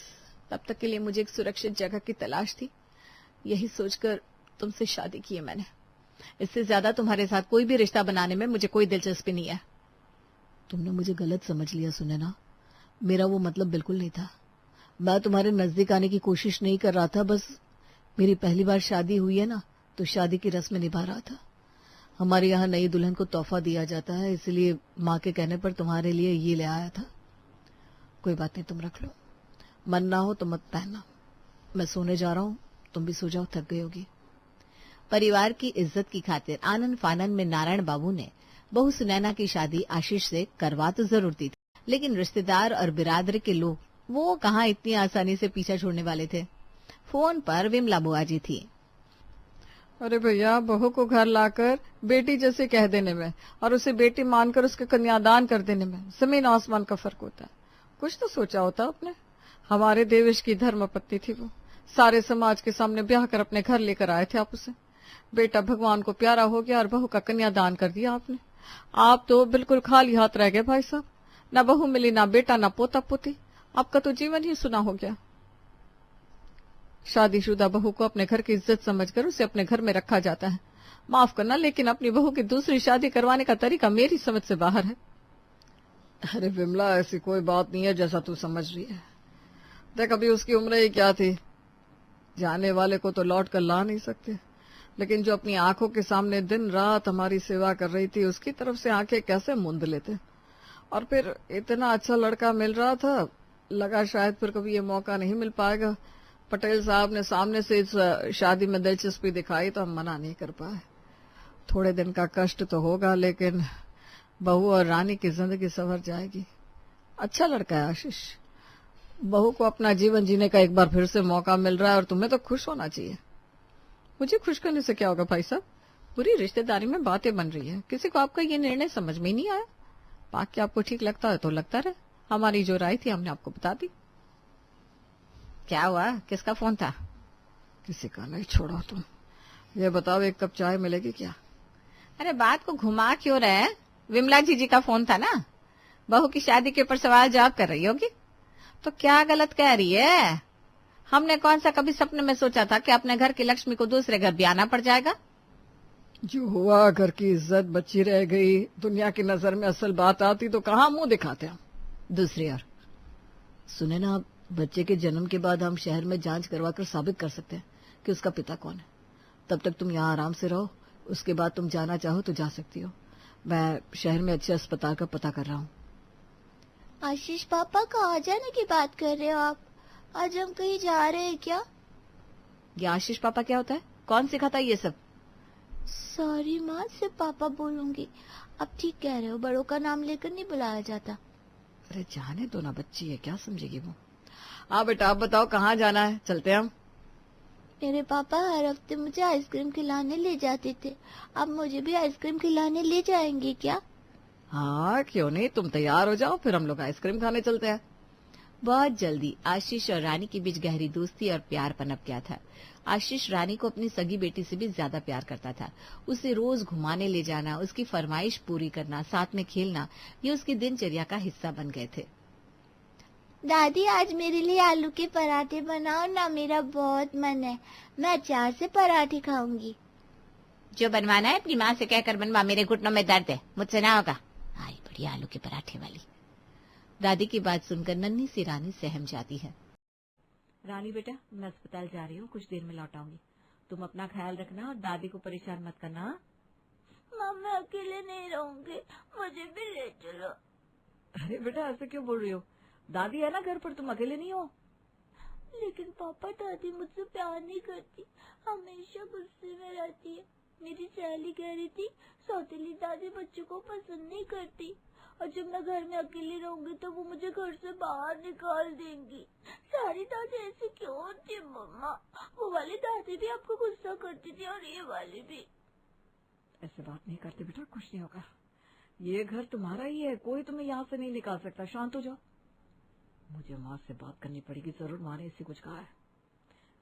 Speaker 1: तब तक के लिए मुझे एक सुरक्षित जगह की तलाश थी। यही सोचकर तुमसे शादी की है मैंने। इससे ज्यादा तुम्हारे साथ कोई भी रिश्ता बनाने में मुझे कोई दिलचस्पी नहीं है।
Speaker 3: तुमने मुझे गलत समझ लिया सुनैना, मेरा वो मतलब बिल्कुल नहीं था। मैं तुम्हारे नजदीक आने की कोशिश नहीं कर रहा था, बस मेरी पहली बार शादी हुई है ना, तो शादी की रस्म निभा रहा था। हमारे यहाँ नई दुल्हन को तोहफा दिया जाता है, इसलिए माँ के कहने पर तुम्हारे लिए ये ले आया था। कोई बात नहीं, तुम रख लो। मन ना हो तो मत पहनना। मैं सोने जा रहा हूँ, तुम भी सो जाओ, थक गई होगी।
Speaker 1: परिवार की इज्जत की खातिर आनंद फानन में नारायण बाबू ने बहू सुनैना की शादी आशीष से करवा तो जरूर दी थी, लेकिन रिश्तेदार और बिरादरी के लोग वो कहाँ इतनी आसानी से पीछा छोड़ने वाले थे। फोन पर विमला बुआ जी थी।
Speaker 5: अरे भैया, बहू को घर लाकर बेटी जैसे कह देने में और उसे बेटी मानकर उसका कन्यादान कर देने में जमीन आसमान का फर्क होता है। कुछ तो सोचा होता आपने। हमारे देवेश की धर्मपत्नी थी वो, सारे समाज के सामने ब्याह कर अपने घर लेकर आए थे आप उसे। बेटा भगवान को प्यारा हो गया और बहू का कन्यादान कर दिया आपने। आप तो बिल्कुल खाली हाथ रह गए भाई साहब। ना बहू मिली, ना बेटा, ना पोता पोती। आपका तो जीवन ही सुना हो गया। शादीशुदा बहू को अपने घर की इज्जत समझकर उसे अपने घर में रखा जाता है। माफ करना, लेकिन अपनी बहू की दूसरी शादी करवाने का तरीका मेरी समझ से बाहर है। अरे विमला, ऐसी कोई बात नहीं है जैसा तू समझ रही है। देख, अभी उसकी उम्र ही क्या थी। जाने वाले को तो लौट कर ला नहीं सकते, लेकिन जो अपनी आंखों के सामने दिन रात हमारी सेवा कर रही थी, उसकी तरफ से आंखें कैसे मूंद लेते। और फिर इतना अच्छा लड़का मिल रहा था, लगा शायद फिर कभी ये मौका नहीं मिल पाएगा। पटेल साहब ने सामने से इस शादी में दिलचस्पी दिखाई तो हम मना नहीं कर पाए। थोड़े दिन का कष्ट तो होगा, लेकिन बहू और रानी की जिंदगी संवर जाएगी। अच्छा लड़का है आशीष। बहू को अपना जीवन जीने का एक बार फिर से मौका मिल रहा है और तुम्हें तो खुश होना चाहिए। मुझे खुश करने से क्या होगा भाई साहब। पूरी रिश्तेदारी में बातें बन रही है, किसी को आपका ये निर्णय समझ में ही नहीं आया। बाकी आपको ठीक लगता है तो लगता रहे, हमारी जो राय थी हमने आपको बता दी।
Speaker 2: क्या हुआ, किसका फोन था?
Speaker 5: किसी का नहीं, छोड़ो तुम। ये बताओ, एक कप चाय मिलेगी क्या?
Speaker 2: अरे बात को घुमा क्यों रहे? विमला जी का फोन था ना। बहू की शादी के ऊपर सवाल जवाब कर रही होगी। तो क्या गलत कह रही है? हमने कौन सा कभी सपने में सोचा था कि अपने घर की लक्ष्मी को दूसरे घर भी आना पड़ जाएगा।
Speaker 5: जो हुआ, घर की इज्जत बची रह गई। दुनिया की नजर में असल बात आती तो कहाँ मुंह दिखाते हम।
Speaker 3: दूसरी ओर सुने ना, बच्चे के जन्म के बाद हम शहर में जांच करवाकर साबित कर सकते हैं कि उसका पिता कौन है। तब तक तुम यहाँ आराम से रहो, उसके बाद तुम जाना चाहो तो जा सकती हो। मैं शहर में अच्छे अस्पताल का पता कर रहा हूँ।
Speaker 4: आशीष पापा, कहाँ जाने की बात कर रहे हो आप? आज हम कहीं जा रहे हैं क्या?
Speaker 1: ये आशीष पापा क्या होता है? कौन सिखाता है ये सब?
Speaker 3: सॉरी माँ, से पापा बोलूंगी। अब ठीक कह रहे हो, बड़ों का नाम लेकर नहीं बुलाया जाता।
Speaker 5: अरे जाने दो ना, बच्ची है, क्या समझेगी वो। हाँ बेटा, आप बताओ कहाँ जाना है, चलते हैं हम।
Speaker 3: मेरे पापा हर हफ्ते मुझे आइसक्रीम खिलाने ले जाते थे, अब मुझे भी आइसक्रीम खिलाने ले जाएंगे क्या?
Speaker 5: हाँ क्यों नहीं, तुम तैयार हो जाओ, फिर हम लोग आइसक्रीम खाने चलते हैं।
Speaker 1: बहुत जल्दी आशीष और रानी के बीच गहरी दोस्ती और प्यार पनप गया था। आशीष रानी को अपनी सगी बेटी से भी ज्यादा प्यार करता था। उसे रोज घुमाने ले जाना, उसकी फरमाइश पूरी करना, साथ में खेलना, ये उसकी दिनचर्या का हिस्सा बन गए थे।
Speaker 3: दादी आज मेरे लिए आलू के पराठे बनाओ ना, मेरा बहुत मन है, मैं अचार से पराठे खाऊंगी।
Speaker 4: जो बनवाना है अपनी माँ से कहकर बनवा, मेरे घुटनों में दर्द है, मुझसे ना होगा। आई बढ़िया आलू के पराठे वाली।
Speaker 1: दादी की बात सुनकर नन्ही सी रानी सहम जाती है।
Speaker 6: रानी बेटा, मैं अस्पताल जा रही हूँ, कुछ देर में लौट आऊंगी। तुम अपना ख्याल रखना और दादी को परेशान मत करना।
Speaker 3: माँ मैं अकेले नहीं रहूंगी, मुझे भी ले चलो।
Speaker 6: अरे बेटा, ऐसे क्यों बोल रही हो? दादी है ना घर पर, तुम अकेले नहीं हो।
Speaker 3: लेकिन पापा दादी मुझसे प्यार नहीं करती, हमेशा गुस्से में रहती है। मेरी सहेली कह रही थी सौतेली दादी बच्चों को पसंद नहीं करती, और जब मैं घर में अकेली रहूंगी तो वो मुझे घर से बाहर निकाल देंगी। सारी दादी ऐसी क्यों होती मम्मा? वो वाली दादी भी आपको गुस्सा करती थी और ये वाली भी।
Speaker 6: ऐसे बात नहीं करते बेटा, कुछ नहीं होगा। ये घर तुम्हारा ही है, कोई तुम्हें यहाँ से नहीं निकाल सकता। शांत हो जाओ। मुझे माँ से बात करनी पड़ेगी, जरूर माँ ने इसी कुछ कहा है।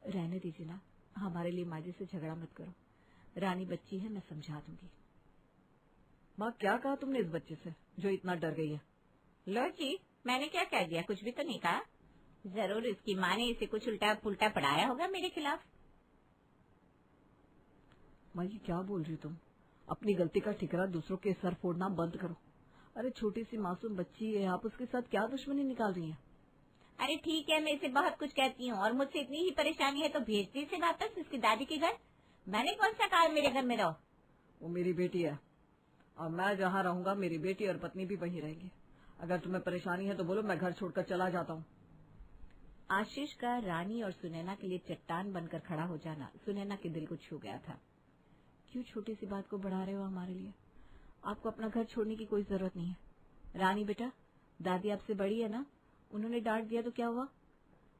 Speaker 6: रहने दीजिए ना, हमारे लिए माँ जी से झगड़ा मत करो। रानी बच्ची है, मैं समझा दूंगी। माँ क्या कहा तुमने इस बच्चे से जो इतना डर गई है?
Speaker 4: लो जी, मैंने क्या कह दिया, कुछ भी तो नहीं कहा। जरूर इसकी माँ ने इसे कुछ उल्टा पुल्टा पढ़ाया होगा मेरे खिलाफ।
Speaker 6: माँ ये क्या बोल रही तुम? अपनी गलती का ठिकरा दूसरों के सर फोड़ना बंद करो। अरे छोटी सी मासूम बच्ची है, आप उसके साथ क्या दुश्मनी निकाल रही हैं?
Speaker 4: अरे ठीक है, मैं इसे बहुत कुछ कहती हूँ और मुझसे इतनी ही परेशानी है तो भेज दी इसे वापस इसकी दादी के घर। मैंने कौन सा कहा मेरे घर में रहो?
Speaker 6: वो मेरी बेटी है और मैं जहाँ रहूंगा मेरी बेटी और पत्नी भी वहीं रहेंगी। अगर तुम्हें परेशानी है तो बोलो, मैं घर छोड़कर चला जाता हूँ।
Speaker 1: आशीष का रानी और सुनैना के लिए चट्टान बनकर खड़ा हो जाना सुनैना के दिल को छू गया था। क्यों छोटी सी बात को बढ़ा रहे हो हमारे लिए? आपको अपना घर छोड़ने की कोई जरूरत नहीं है। रानी बेटा, दादी आपसे बड़ी है ना, उन्होंने डांट दिया तो क्या हुआ?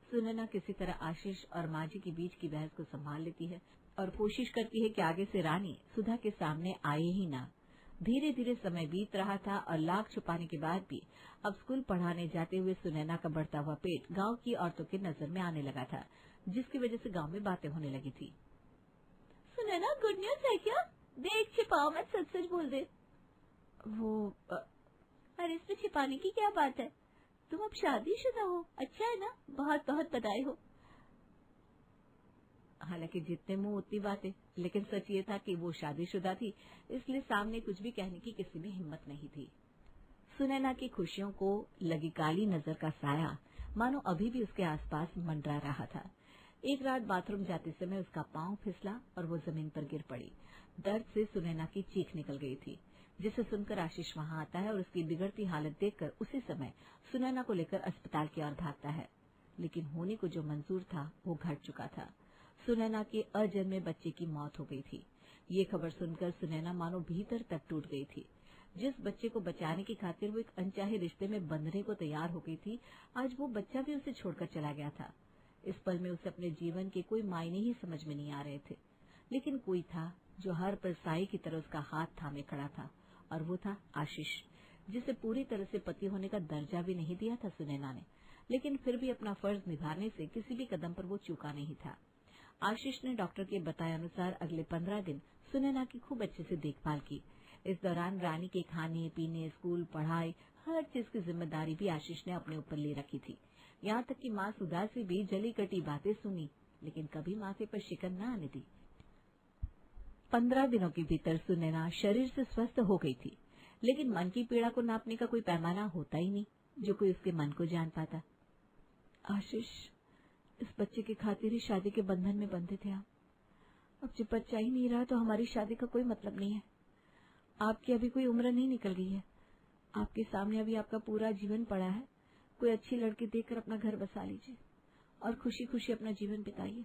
Speaker 1: सुनैना किसी तरह आशीष और माँ जी के बीच की बहस को संभाल लेती है और कोशिश करती है कि आगे से रानी सुधा के सामने आए ही ना। धीरे धीरे समय बीत रहा था और लाख छुपाने के बाद भी अब स्कूल पढ़ाने जाते हुए सुनैना का बढ़ता हुआ पेट गांव की औरतों की नजर में आने लगा था, जिसकी वजह से गांव में बातें होने लगी थी।
Speaker 3: सुनैना, गुड न्यूज है क्या? देख छिपाओ मत, सच सच बोल दे।
Speaker 6: वो
Speaker 3: अरे इसमें छिपाने की क्या बात है? तुम अब शादीशुदा हो, अच्छा है ना? बहुत बहुत बधाई हो।
Speaker 1: हालांकि जितने मुंह उतनी बातें, लेकिन सच ये था कि वो शादीशुदा थी, इसलिए सामने कुछ भी कहने की किसी में हिम्मत नहीं थी। सुनैना की खुशियों को लगी काली नजर का साया मानो अभी भी उसके आसपास मंडरा रहा था। एक रात बाथरूम जाते समय उसका पांव फिसला और वो जमीन पर गिर पड़ी। दर्द से सुनैना की चीख निकल गई थी, जिसे सुनकर आशीष वहां आता है और उसकी बिगड़ती हालत देखकर उसी समय सुनैना को लेकर अस्पताल की ओर भागता है। लेकिन होने को जो मंजूर था वो घट चुका था। सुनैना के अजन्मे बच्चे की मौत हो गई थी। ये खबर सुनकर सुनैना मानो भीतर तक टूट गई थी। जिस बच्चे को बचाने की खातिर वो एक अनचाहे रिश्ते में बंधने को तैयार हो गई थी, आज वो बच्चा भी उसे छोड़कर चला गया था। इस पल में उसे अपने जीवन के कोई मायने ही समझ में नहीं आ रहे थे, लेकिन कोई था जो हर पल साई की तरह उसका हाथ थामे खड़ा था, और वो था आशीष, जिसे पूरी तरह से पति होने का दर्जा भी नहीं दिया था सुनैना ने, लेकिन फिर भी अपना फर्ज निभाने से किसी भी कदम पर वो चूका नहीं था। आशीष ने डॉक्टर के बताए अनुसार अगले 15 दिन सुनैना की खूब अच्छे से देखभाल की। इस दौरान रानी के खाने पीने, स्कूल, पढ़ाई, हर चीज की जिम्मेदारी भी आशीष ने अपने ऊपर ले रखी थी। यहाँ तक कि माँ सुधा से भी जली कटी बातें सुनी, लेकिन कभी माथे पर शिकन न आने दी। 15 दिनों के भीतर सुनैना शरीर से स्वस्थ हो गई थी, लेकिन मन की पीड़ा को नापने का कोई पैमाना होता ही नहीं जो कोई उसके मन को जान पाता। आशीष, इस बच्चे की खातिर ही शादी के बंधन में बंधे थे आप। अब जब बच्चा ही नहीं रहा तो हमारी शादी का कोई मतलब नहीं है। आपकी अभी कोई उम्र नहीं निकल गई है, आपके सामने अभी आपका पूरा जीवन पड़ा है। कोई अच्छी लड़की देखकर अपना घर बसा लीजिए और खुशी खुशी अपना जीवन बिताइए।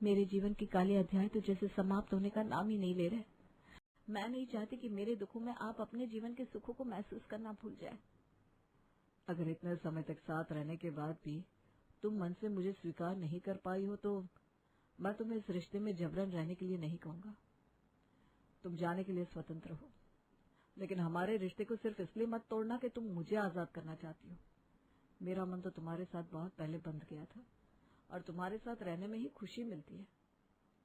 Speaker 6: मेरे जीवन के काले अध्याय तो जैसे समाप्त होने का नाम ही नहीं ले रहे। मैं नहीं चाहती कि मेरे दुखों में आप अपने जीवन के सुखों को महसूस करना भूल जाए। अगर इतने समय तक साथ रहने के बाद भी तुम मन से मुझे स्वीकार नहीं कर पाई हो तो मैं तुम्हें इस रिश्ते में जबरन रहने के लिए नहीं कहूंगा। तुम जाने के लिए स्वतंत्र हो, लेकिन हमारे रिश्ते को सिर्फ इसलिए मत तोड़ना कि तुम मुझे आजाद करना चाहती हो। मेरा मन तो तुम्हारे साथ बहुत पहले बंध गया था और तुम्हारे साथ रहने में ही खुशी मिलती है।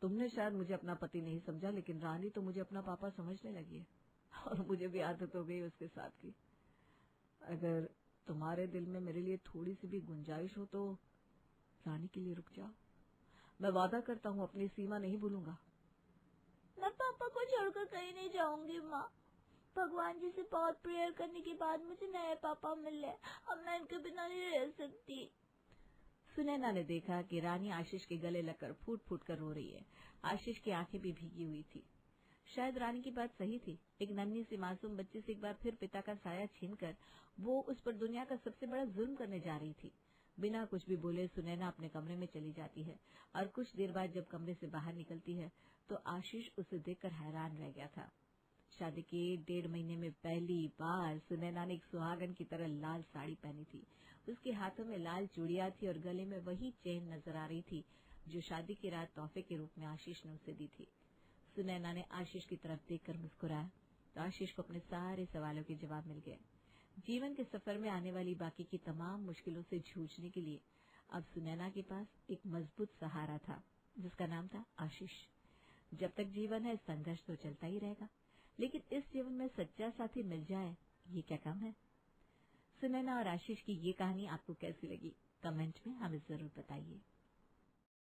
Speaker 6: तुमने शायद मुझे अपना पति नहीं समझा, लेकिन रानी तो मुझे अपना पापा समझने लगी है और मुझे भी आदत हो गई उसके साथ की। अगर तुम्हारे दिल में मेरे लिए थोड़ी सी भी गुंजाइश हो तो रानी के लिए रुक जाओ। मैं वादा करता हूँ अपनी सीमा नहीं भूलूंगा।
Speaker 3: मैं पापा को छोड़कर कहीं नहीं जाऊंगी माँ। भगवान जी से बहुत प्रेयर करने के बाद मुझे नए पापा मिले। अब मैं इनके बिना नहीं रह सकती।
Speaker 6: सुनैना ने देखा कि रानी आशीष के गले लगकर फूट फूट कर रो रही है। आशीष की आंखें भी भीगी हुई थी। शायद रानी की बात सही थी। एक नन्ही सी मासूम बच्ची से एक बार फिर पिता का साया छीनकर वो उस पर दुनिया का सबसे बड़ा जुल्म करने जा रही थी। बिना कुछ भी बोले सुनैना अपने कमरे में चली जाती है और कुछ देर बाद जब कमरे से बाहर निकलती है तो आशीष उसे देखकर हैरान रह गया था। शादी के 1.5 महीने में पहली बार सुनैना ने एक सुहागन की तरह लाल साड़ी पहनी थी। उसके हाथों में लाल चूड़ियां थी और गले में वही चेन नजर आ रही थी जो शादी की रात तोहफे के रूप में आशीष ने उसे दी थी। सुनैना ने आशीष की तरफ देखकर मुस्कुराया तो आशीष को अपने सारे सवालों के जवाब मिल गए। जीवन के सफर में आने वाली बाकी की तमाम मुश्किलों से जूझने के लिए अब सुनैना के पास एक मजबूत सहारा था जिसका नाम था आशीष। जब तक जीवन है संघर्ष तो चलता ही रहेगा, लेकिन इस जीवन में सच्चा साथी मिल जाए ये क्या कम है। सुनैना और आशीष की ये कहानी आपको कैसी लगी कमेंट में हमें जरूर बताइए।